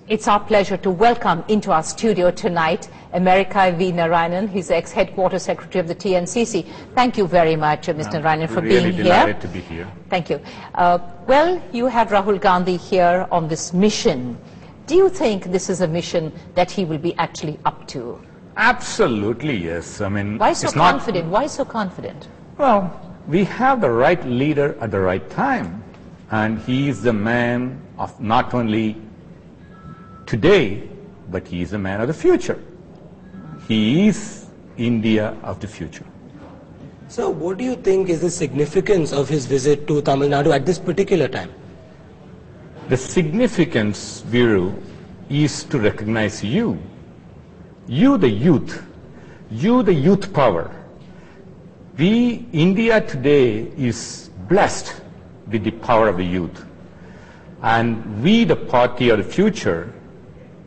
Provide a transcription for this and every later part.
It's our pleasure to welcome into our studio tonight Americai Narayanan. He's the ex-headquarters secretary of the TNCC. Thank you very much, Mr. Narayanan, for being here. Really delighted to be here. Thank you. Well, you have Rahul Gandhi here on this mission. Do you think this is a mission that he will be actually up to? Absolutely, yes. I mean, why so confident? Why so confident? Well, we have the right leader at the right time, and he is the man of not only today, but he is the man of the future. He is India of the future. So what do you think is the significance of his visit to Tamil Nadu at this particular time? The significance, Viru, is to recognize you the youth power. India today is blessed with the power of the youth. And we, the party of the future,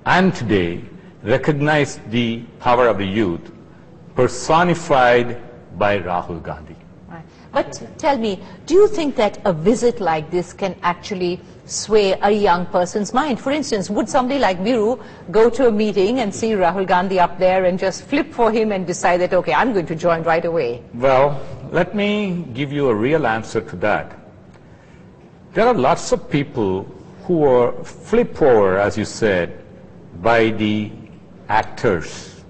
and today, recognize the power of the youth personified by Rahul Gandhi. Right. But tell me, do you think that a visit like this can actually sway a young person's mind? For instance, would somebody like Viru go to a meeting and see Rahul Gandhi up there and just flip for him and decide that, okay, I'm going to join right away? Well, let me give you a real answer to that. There are lots of people who are flip over, as you said, by the actors.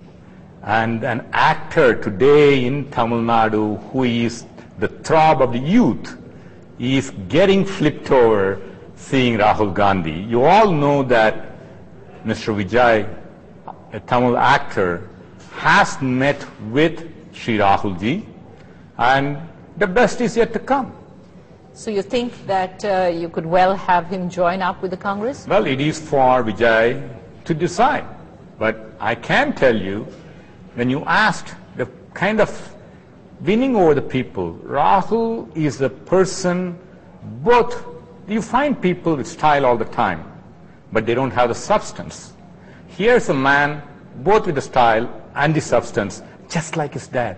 And an actor today in Tamil Nadu who is the throb of the youth is getting flipped over seeing Rahul Gandhi. You all know that Mr. Vijay, a Tamil actor, has met with Sri Rahul ji, and the best is yet to come. So you think that you could well have him join up with the Congress? Well, it is for Vijay to decide. But I can tell you, when you asked the kind of winning over the people, Rahul is the person, both, you find people with style all the time, but they don't have the substance. Here's a man, both with the style and the substance, just like his dad.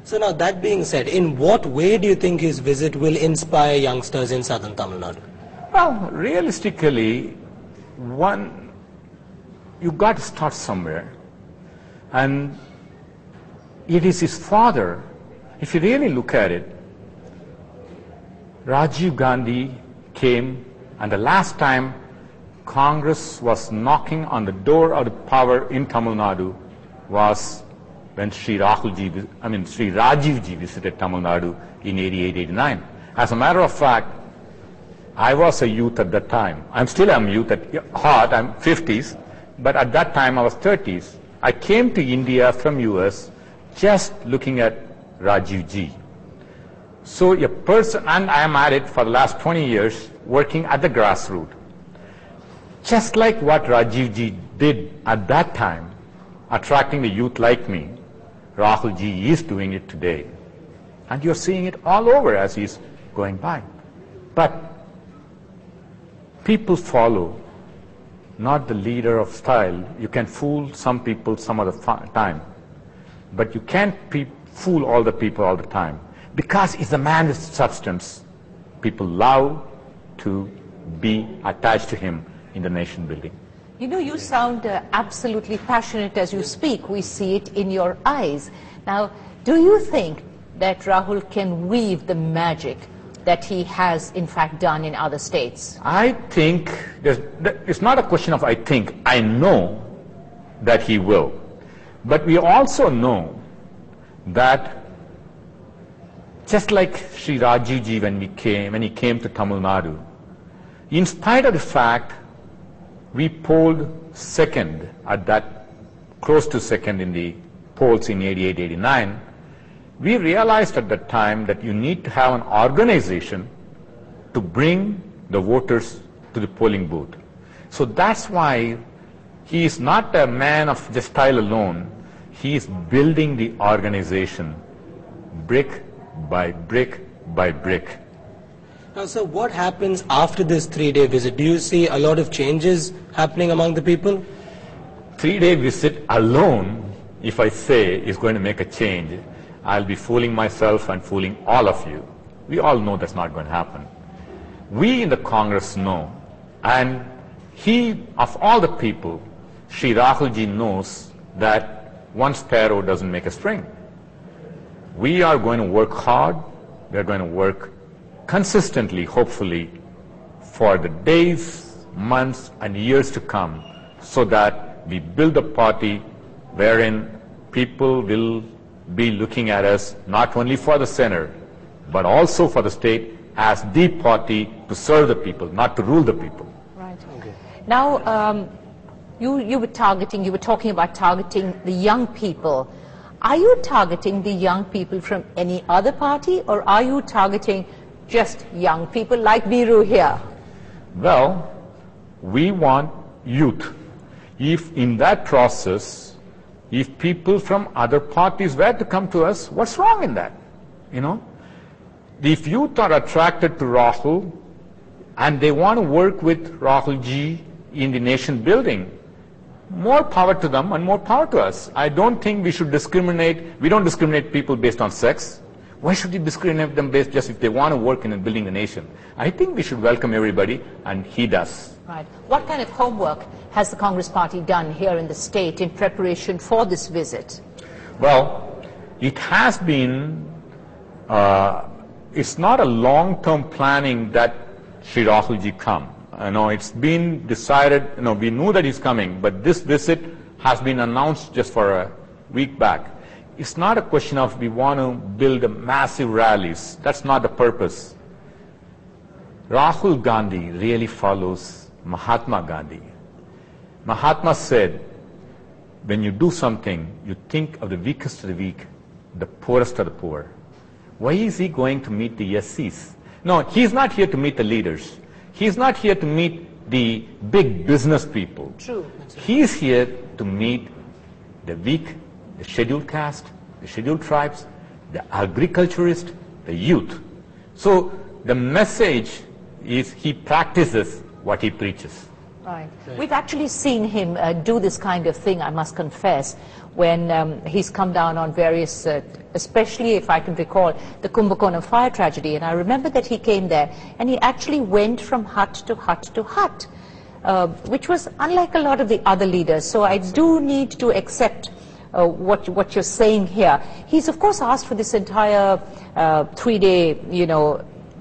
So now that being said, in what way do you think his visit will inspire youngsters in southern Tamil Nadu? Well, realistically, you got to start somewhere. And it is his father. If you really look at it, Rajiv Gandhi came, and the last time Congress was knocking on the door of the power in Tamil Nadu was when Sri Rajiv ji visited Tamil Nadu in 88-89. As a matter of fact, I was a youth at that time. I'm still a youth at heart, I'm 50s, but at that time I was 30s. I came to India from US just looking at Rajiv ji. So a person, and I am at it for the last 20 years, working at the grassroots. Just like what Rajiv ji did at that time, attracting the youth like me, Rahul ji is doing it today. And you're seeing it all over as he's going by. But people follow, not the leader of style. You can fool some people some of the time, but you can't fool all the people all the time. Because he's a man with substance, people love to be attached to him in the nation building. You know, you sound absolutely passionate as you speak. We see it in your eyes. Now, do you think that Rahul can weave the magic that he has in fact done in other states? I think, it's not a question of I think, I know that he will. But we also know that just like Sri Rajiv ji when he came to Tamil Nadu, in spite of the fact we polled second at that, close to second in the polls in 88-89, we realized at that time that you need to have an organization to bring the voters to the polling booth. So that's why he is not a man of just style alone. He is building the organization brick by brick by brick. Now, sir, what happens after this 3-day visit? Do you see a lot of changes happening among the people? 3-day visit alone, if I say, is going to make a change, I'll be fooling myself and fooling all of you. We all know that's not going to happen. We in the Congress know, and he, of all the people, Shri Rahul ji knows that one sparrow doesn't make a string. We are going to work hard. We are going to work consistently, hopefully, for the days, months, and years to come, so that we build a party wherein people will be looking at us not only for the center, but also for the state as the party to serve the people, not to rule the people. Right. Okay. Now, you were talking about targeting the young people. Are you targeting the young people from any other party, or are you targeting just young people like Biru here? Well, we want youth. If in that process, if people from other parties were to come to us, what's wrong in that? You know, if youth are attracted to Rahul and they want to work with Rahul ji in the nation building, more power to them and more power to us. I don't think we should discriminate. We don't discriminate people based on sex. Why should we discriminate them based just if they want to work in building the nation? I think we should welcome everybody, and he does. Right. What kind of homework has the Congress Party done here in the state in preparation for this visit? Well, it has been, it's not a long-term planning that Shri Rahul ji come. It's been decided, we knew that he's coming, but this visit has been announced just for a week back. It's not a question of we want to build massive rallies. That's not the purpose. Rahul Gandhi really follows Mahatma Gandhi. Mahatma said, when you do something, you think of the weakest of the weak, the poorest of the poor. Why is he going to meet the SCs? No, he's not here to meet the leaders. He's not here to meet the big business people. True. He's here to meet the weak, the scheduled caste, the scheduled tribes, the agriculturist, the youth. So the message is he practices what he preaches. Right. We've actually seen him do this kind of thing, I must confess, when he's come down on various, especially if I can recall, the Kumbakonam fire tragedy. And I remember that he came there and he actually went from hut to hut to hut, which was unlike a lot of the other leaders. So I do need to accept what you're saying here. He's, of course, asked for this entire 3-day,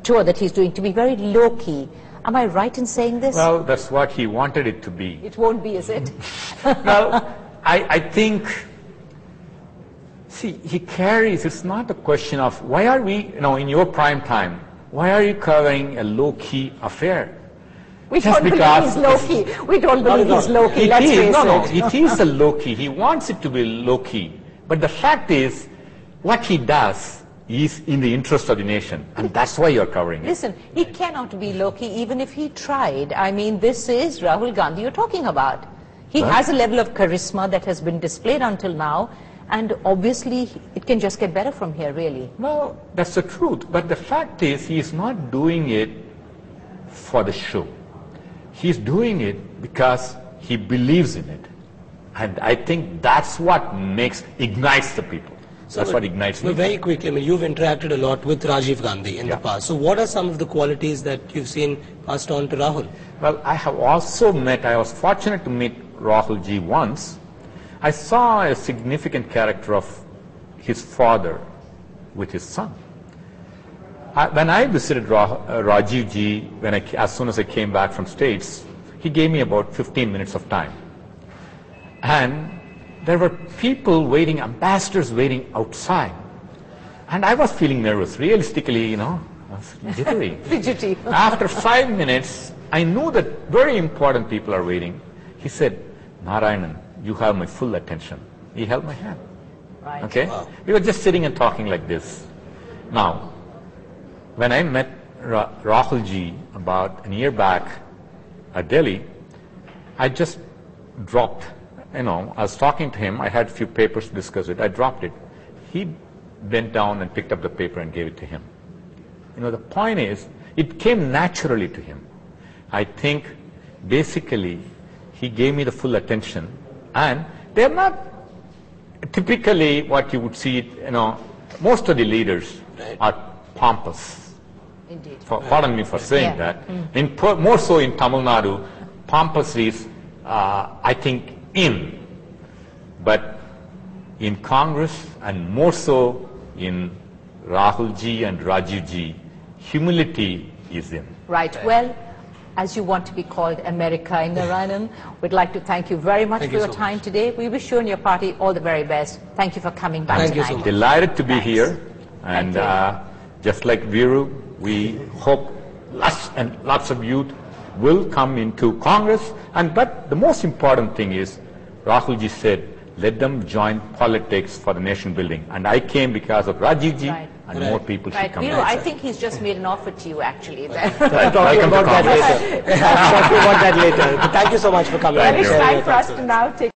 tour that he's doing to be very low-key. Am I right in saying this? Well, that's what he wanted it to be. It won't be, is it? Well, I think, see, he carries, it's not a question of, why are we, in your prime time, why are you covering a low-key affair? We don't believe he's low-key. We don't believe he's low-key, let's face it. No, it is a low-key. He wants it to be low-key. But the fact is, what he does is in the interest of the nation, and that's why you're covering it. Listen, he cannot be low-key even if he tried. I mean, this is Rahul Gandhi you're talking about. He has a level of charisma that has been displayed until now, and obviously it can just get better from here, really. Well, that's the truth. But the fact is, he is not doing it for the show. He's doing it because he believes in it. And I think that's what ignites the people. So that's what ignites me. Very quickly, you've interacted a lot with Rajiv Gandhi in the past. So what are some of the qualities that you've seen passed on to Rahul? Well, I have also I was fortunate to meet Rahul ji once. I saw a significant character of his father with his son. When I visited Rajiv ji, as soon as I came back from States, he gave me about 15 minutes of time. And there were people waiting, ambassadors waiting outside. And I was feeling nervous, realistically, I was jittery. Fidgety. After 5 minutes, I knew that very important people are waiting. He said, Narayanan, you have my full attention. He held my hand. Right. Okay? Wow. We were just sitting and talking like this. Now, when I met Rahul ji about a year back at Delhi, I just dropped. I was talking to him. I had a few papers to discuss it. I dropped it. He bent down and picked up the paper and gave it to him. The point is, it came naturally to him. I think, basically, he gave me the full attention. And they're not typically what you would see, most of the leaders are pompous. Indeed. Pardon me for saying that. More so in Tamilnadu, pompously, I think, in. But in Congress, and more so in Rahul ji and Rajiv ji, humility is in. Right. Well, as you want to be called Americai Narayanan, we'd like to thank you very much for your time today. We wish you and your party all the very best. Thank you for coming back Thank tonight. you so much. Delighted to be here. And just like Viru, we hope lots and lots of youth will come into Congress. But the most important thing is, Rahul ji said, let them join politics for the nation building. And I came because of Rajiv ji, and more people should come. Viru, I think he's just made an offer to you, actually. Then. We'll talk about that later. Thank you so much for coming. Well, it's time for us to now take